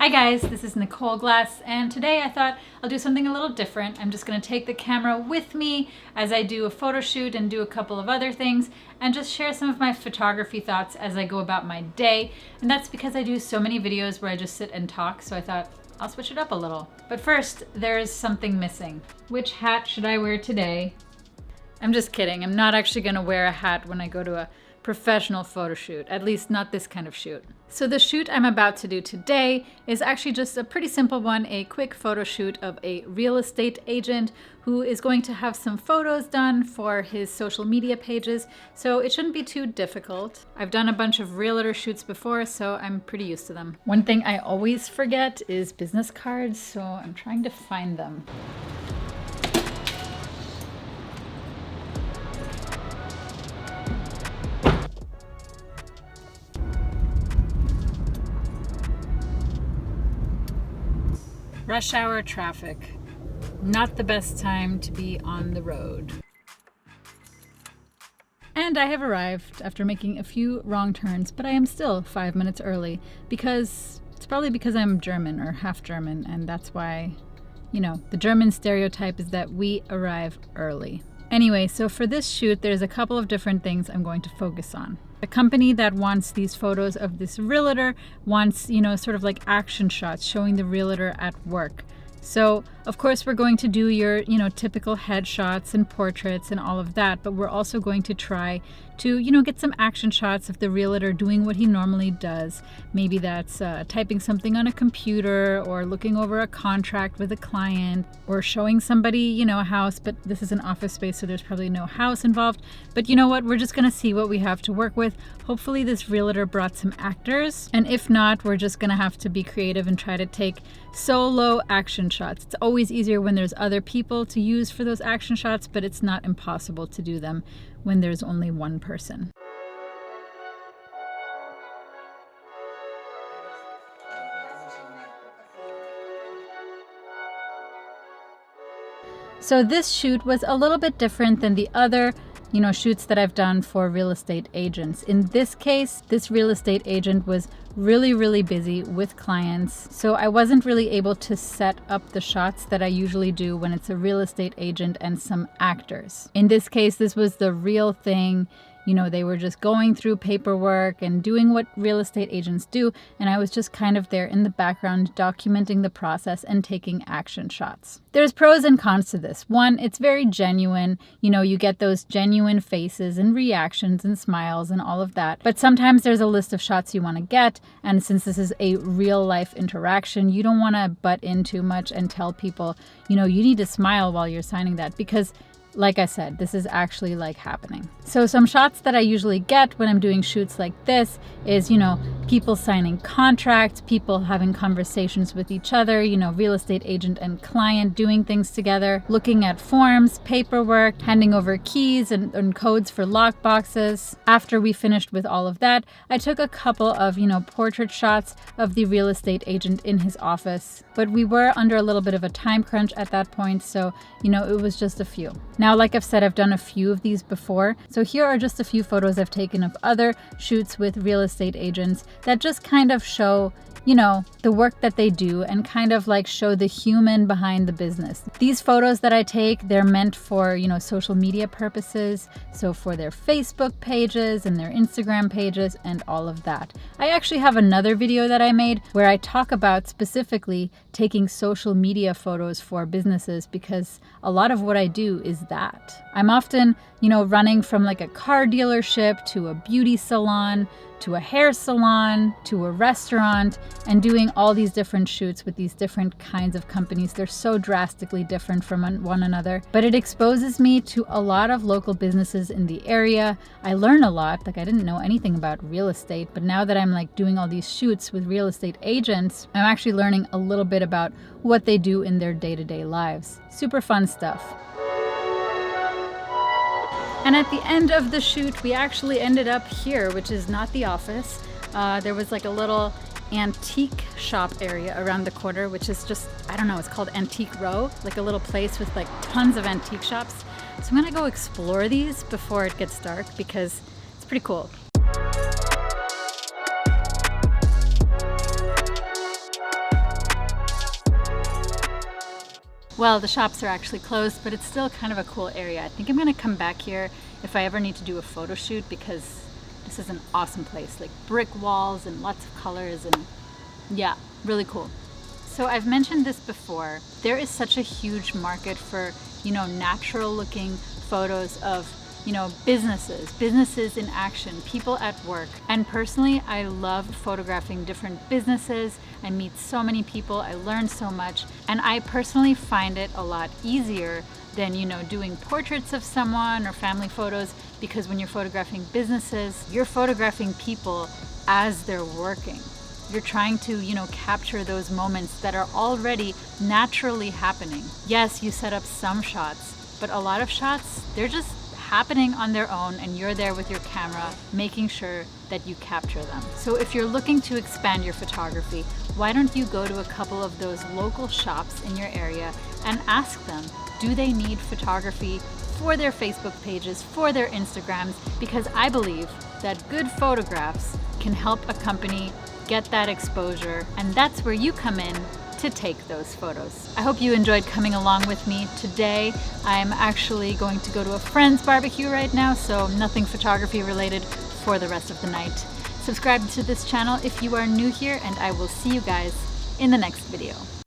Hi guys, this is Nicole Glass, and today I thought I'll do something a little different. I'm just going to take the camera with me as I do a photo shoot and do a couple of other things and just share some of my photography thoughts as I go about my day. And that's because I do so many videos where I just sit and talk, so I thought I'll switch it up a little. But first, there is something missing. Which hat should I wear today? I'm just kidding. I'm not actually going to wear a hat when I go to a professional photo shoot, at least not this kind of shoot. So the shoot I'm about to do today is actually just a pretty simple one, a quick photo shoot of a real estate agent who is going to have some photos done for his social media pages, so it shouldn't be too difficult. I've done a bunch of realtor shoots before, so I'm pretty used to them. One thing I always forget is business cards, so I'm trying to find them. Rush hour traffic. Not the best time to be on the road. And I have arrived after making a few wrong turns, but I am still 5 minutes early because it's probably because I'm German or half German, and that's why, the German stereotype is that we arrive early. Anyway, so for this shoot, there's a couple of different things I'm going to focus on. The company that wants these photos of this realtor wants, sort of like action shots showing the realtor at work. So, of course, we're going to do your, typical headshots and portraits and all of that, but we're also going to try to, get some action shots of the realtor doing what he normally does. Maybe that's typing something on a computer or looking over a contract with a client or showing somebody, a house, but this is an office space, so there's probably no house involved. But you know what? We're just going to see what we have to work with. Hopefully this realtor brought some actors, and if not, we're just going to have to be creative and try to take solo action shots. It's always easier when there's other people to use for those action shots, but it's not impossible to do them when there's only one person. So this shoot was a little bit different than the other shoots that I've done for real estate agents. In this case, this real estate agent was really busy with clients, so I wasn't really able to set up the shots that I usually do when it's a real estate agent and some actors. In this case, this was the real thing. They were just going through paperwork and doing what real estate agents do, and I was just kind of there in the background documenting the process and taking action shots. There's pros and cons to this. One, it's very genuine. You get those genuine faces and reactions and smiles and all of that. But sometimes there's a list of shots you want to get, and since this is a real life interaction, you don't want to butt in too much and tell people, you need to smile while you're signing that, because like I said, this is actually happening. So some shots that I usually get when I'm doing shoots like this is, people signing contracts, people having conversations with each other, real estate agent and client doing things together, looking at forms, paperwork, handing over keys and codes for lock boxes. After we finished with all of that, I took a couple of, portrait shots of the real estate agent in his office. But we were under a little bit of a time crunch at that point, so, it was just a few. Now, like I've said, I've done a few of these before, so here are just a few photos I've taken of other shoots with real estate agents that just kind of show, the work that they do and kind of show the human behind the business. These photos that I take, they're meant for, social media purposes, so for their Facebook pages and their Instagram pages and all of that. I actually have another video that I made where I talk about specifically taking social media photos for businesses, because a lot of what I do is that. I'm often, running from a car dealership to a beauty salon to a hair salon, to a restaurant, and doing all these different shoots with these different kinds of companies. They're so drastically different from one another, but it exposes me to a lot of local businesses in the area. I learn a lot. I didn't know anything about real estate, but now that I'm doing all these shoots with real estate agents, I'm actually learning a little bit about what they do in their day-to-day lives. Super fun stuff. And at the end of the shoot, we actually ended up here, which is not the office. There was a little antique shop area around the corner, which is just, it's called Antique Row, a little place with tons of antique shops. So I'm gonna go explore these before it gets dark because it's pretty cool. Well, the shops are actually closed, but it's still kind of a cool area. I think I'm gonna come back here if I ever need to do a photo shoot, because this is an awesome place. Like brick walls and lots of colors, and yeah, really cool. So I've mentioned this before. There is such a huge market for, natural looking photos of, businesses in action, people at work. And personally, I love photographing different businesses. I meet so many people, I learn so much, and I personally find it a lot easier than, doing portraits of someone or family photos, because when you're photographing businesses, you're photographing people as they're working. You're trying to, capture those moments that are already naturally happening. Yes, you set up some shots, but a lot of shots, they're just happening on their own, and you're there with your camera making sure that you capture them. So if you're looking to expand your photography, why don't you go to a couple of those local shops in your area and ask them, do they need photography for their Facebook pages, for their Instagrams? Because I believe that good photographs can help a company get that exposure, and that's where you come in to take those photos. I hope you enjoyed coming along with me today. I'm actually going to go to a friend's barbecue right now, so nothing photography related for the rest of the night. Subscribe to this channel if you are new here, and I will see you guys in the next video.